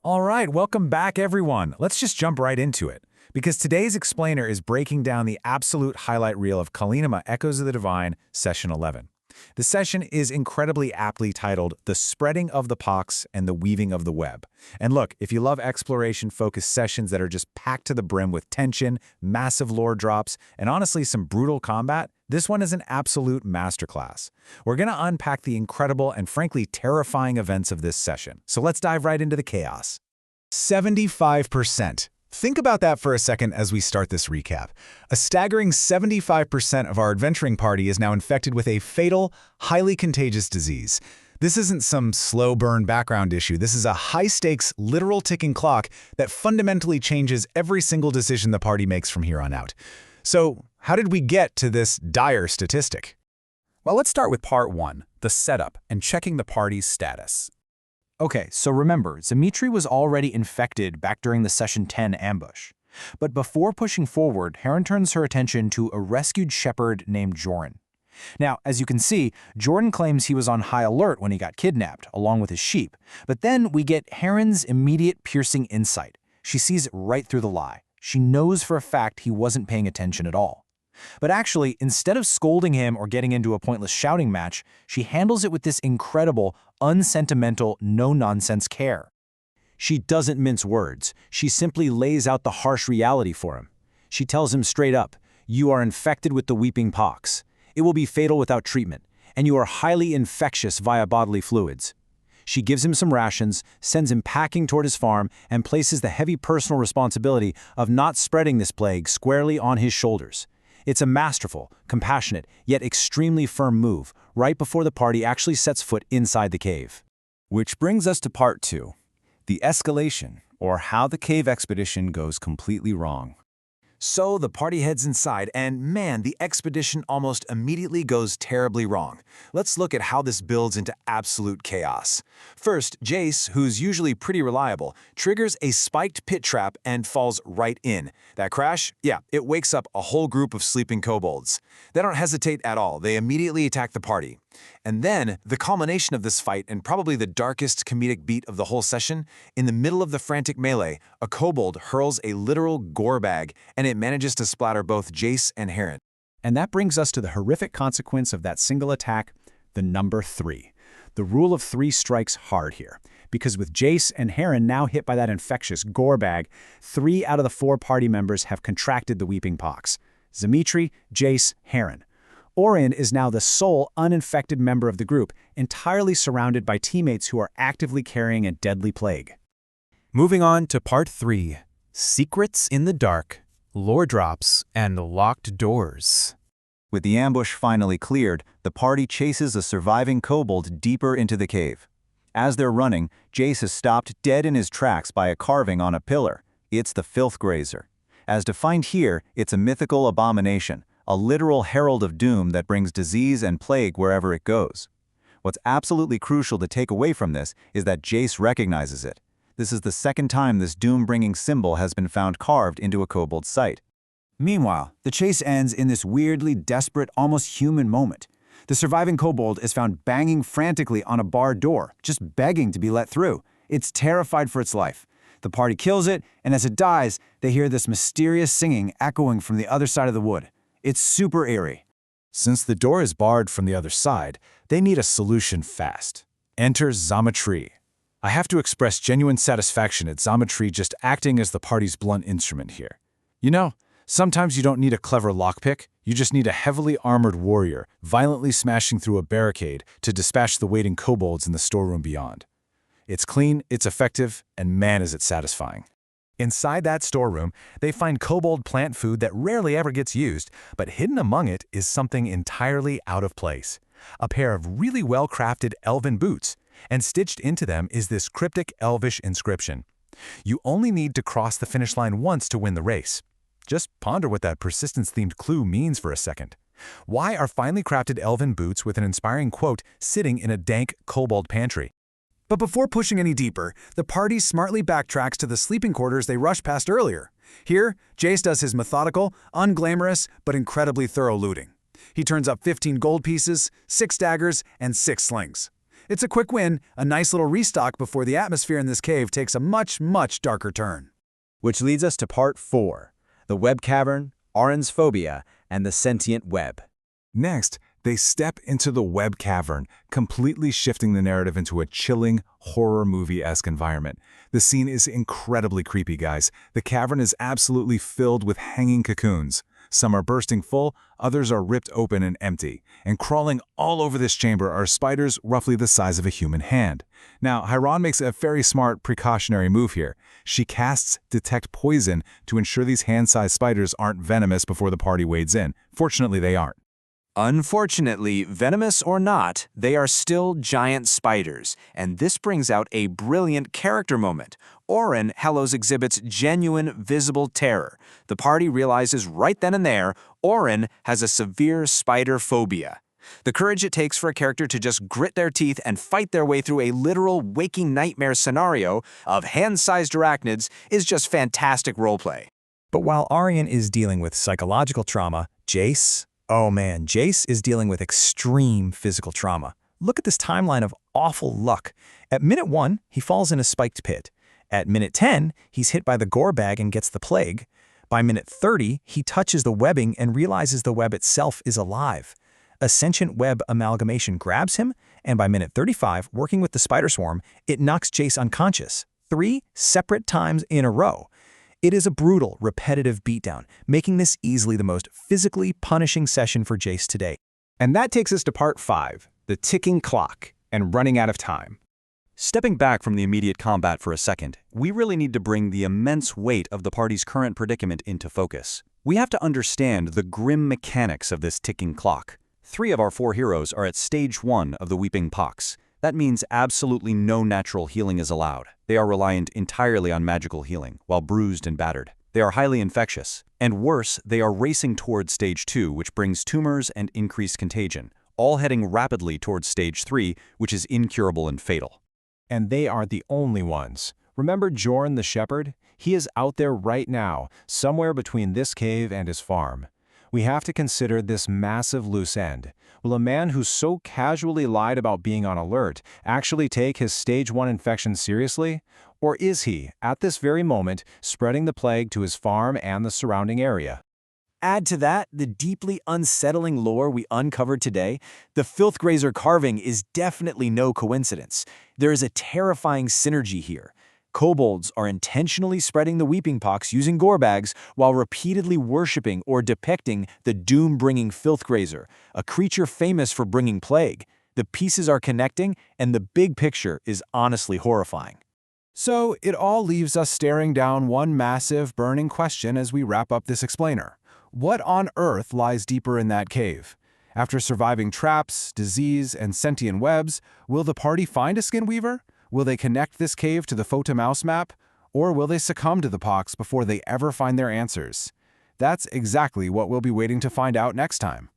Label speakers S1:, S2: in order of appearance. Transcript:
S1: All right, welcome back, everyone. Let's just jump right into it, because today's explainer is breaking down the absolute highlight reel of Kalinama Echoes of the Divine, Session 11. The session is incredibly aptly titled The Spreading of the Pox and the Weaving of the Web. And look, if you love exploration-focused sessions that are just packed to the brim with tension, massive lore drops, and honestly some brutal combat, this one is an absolute masterclass. We're going to unpack the incredible and frankly terrifying events of this session. So let's dive right into the chaos. 75%. Think about that for a second as we start this recap. A staggering 75% of our adventuring party is now infected with a fatal, highly contagious disease. This isn't some slow burn background issue. This is a high-stakes, literal ticking clock that fundamentally changes every single decision the party makes from here on out. So, how did we get to this dire statistic?
S2: Well, let's start with part 1, the setup and checking the party's status. Okay, so remember, Dmitri was already infected back during the Session 10 ambush. But before pushing forward, Heron turns her attention to a rescued shepherd named Joran. Now, as you can see, Jordan claims he was on high alert when he got kidnapped, along with his sheep. But then we get Heron's immediate piercing insight. She sees right through the lie. She knows for a fact he wasn't paying attention at all. But actually, instead of scolding him or getting into a pointless shouting match, she handles it with this incredible, unsentimental, no-nonsense care. She doesn't mince words. She simply lays out the harsh reality for him. She tells him straight up, "You are infected with the weeping pox. It will be fatal without treatment, and you are highly infectious via bodily fluids." She gives him some rations, sends him packing toward his farm, and places the heavy personal responsibility of not spreading this plague squarely on his shoulders. It's a masterful, compassionate, yet extremely firm move, right before the party actually sets foot inside the cave.
S3: Which brings us to part 2, the escalation, or how the cave expedition goes completely wrong.
S1: So the party heads inside, and man, the expedition almost immediately goes terribly wrong. Let's look at how this builds into absolute chaos. First, Jace, who's usually pretty reliable, triggers a spiked pit trap and falls right in. That crash? Yeah, it wakes up a whole group of sleeping kobolds. They don't hesitate at all. They immediately attack the party. And then, the culmination of this fight, and probably the darkest comedic beat of the whole session, in the middle of the frantic melee, a kobold hurls a literal gore bag, and it manages to splatter both Jace and Heron.
S2: And that brings us to the horrific consequence of that single attack, the number 3. The rule of 3 strikes hard here, because with Jace and Heron now hit by that infectious gore bag, 3 out of the 4 party members have contracted the weeping pox. Dmitri, Jace, Heron. Orin is now the sole uninfected member of the group, entirely surrounded by teammates who are actively carrying a deadly plague.
S3: Moving on to part 3, secrets in the dark, lore drops, and locked doors. With the ambush finally cleared, the party chases a surviving kobold deeper into the cave. As they're running, Jace is stopped dead in his tracks by a carving on a pillar. It's the Filth Grazer. As defined here, it's a mythical abomination, a literal herald of doom that brings disease and plague wherever it goes. What's absolutely crucial to take away from this is that Jace recognizes it. This is the second time this doom-bringing symbol has been found carved into a kobold's site.
S4: Meanwhile, the chase ends in this weirdly desperate, almost human moment. The surviving kobold is found banging frantically on a barred door, just begging to be let through. It's terrified for its life. The party kills it, and as it dies, they hear this mysterious singing echoing from the other side of the wood. It's super eerie.
S1: Since the door is barred from the other side, they need a solution fast. Enter Dmitri. I have to express genuine satisfaction at Dmitri just acting as the party's blunt instrument here. You know, sometimes you don't need a clever lockpick, you just need a heavily armored warrior violently smashing through a barricade to dispatch the waiting kobolds in the storeroom beyond. It's clean, it's effective, and man is it satisfying. Inside that storeroom, they find kobold plant food that rarely ever gets used, but hidden among it is something entirely out of place. A pair of really well-crafted elven boots, and stitched into them is this cryptic elvish inscription. You only need to cross the finish line once to win the race. Just ponder what that persistence-themed clue means for a second. Why are finely crafted elven boots with an inspiring quote sitting in a dank kobold pantry? But before pushing any deeper, the party smartly backtracks to the sleeping quarters they rushed past earlier. Here, Jace does his methodical, unglamorous, but incredibly thorough looting. He turns up 15 gold pieces, 6 daggers, and 6 slings.
S5: It's a quick win, a nice little restock before the atmosphere in this cave takes a much, much darker turn.
S2: Which leads us to part 4, the web cavern, Aron's phobia, and the sentient web.
S1: Next, they step into the web cavern, completely shifting the narrative into a chilling, horror movie-esque environment. The scene is incredibly creepy, guys. The cavern is absolutely filled with hanging cocoons. Some are bursting full, others are ripped open and empty. And crawling all over this chamber are spiders roughly the size of a human hand. Now, Chiron makes a very smart precautionary move here. She casts Detect Poison to ensure these hand-sized spiders aren't venomous before the party wades in. Fortunately, they aren't.
S2: Unfortunately, venomous or not, they are still giant spiders, and this brings out a brilliant character moment. Oren Hellos exhibits genuine, visible terror. The party realizes right then and there, Oren has a severe spider phobia. The courage it takes for a character to just grit their teeth and fight their way through a literal waking nightmare scenario of hand-sized arachnids is just fantastic roleplay.
S3: But while Aryan is dealing with psychological trauma, Jace is dealing with extreme physical trauma. Look at this timeline of awful luck. At minute 1, he falls in a spiked pit. At minute 10, he's hit by the gore bag and gets the plague. By minute 30, he touches the webbing and realizes the web itself is alive. A sentient web amalgamation grabs him, and by minute 35, working with the spider swarm, it knocks Jace unconscious 3 separate times in a row. It is a brutal, repetitive beatdown, making this easily the most physically punishing session for Jace today.
S2: And that takes us to part 5, the ticking clock and running out of time. Stepping back from the immediate combat for a second, we really need to bring the immense weight of the party's current predicament into focus. We have to understand the grim mechanics of this ticking clock. 3 of our 4 heroes are at stage 1 of the Weeping Pox. That means absolutely no natural healing is allowed. They are reliant entirely on magical healing, while bruised and battered. They are highly infectious. And worse, they are racing towards stage 2, which brings tumors and increased contagion, all heading rapidly towards stage 3, which is incurable and fatal.
S6: And they aren't the only ones. Remember Jorn the shepherd? He is out there right now, somewhere between this cave and his farm. We have to consider this massive loose end. Will a man who so casually lied about being on alert actually take his stage 1 infection seriously? Or is he, at this very moment, spreading the plague to his farm and the surrounding area?
S2: Add to that the deeply unsettling lore we uncovered today. The Filthgrazer carving is definitely no coincidence. There is a terrifying synergy here. Kobolds are intentionally spreading the Weeping Pox using gore bags while repeatedly worshipping or depicting the doom-bringing Filthgrazer, a creature famous for bringing plague. The pieces are connecting, and the big picture is honestly horrifying.
S5: So it all leaves us staring down one massive, burning question as we wrap up this explainer. What on earth lies deeper in that cave? After surviving traps, disease, and sentient webs, will the party find a Skinweaver? Will they connect this cave to the Phota Mouse map? Or will they succumb to the pox before they ever find their answers? That's exactly what we'll be waiting to find out next time.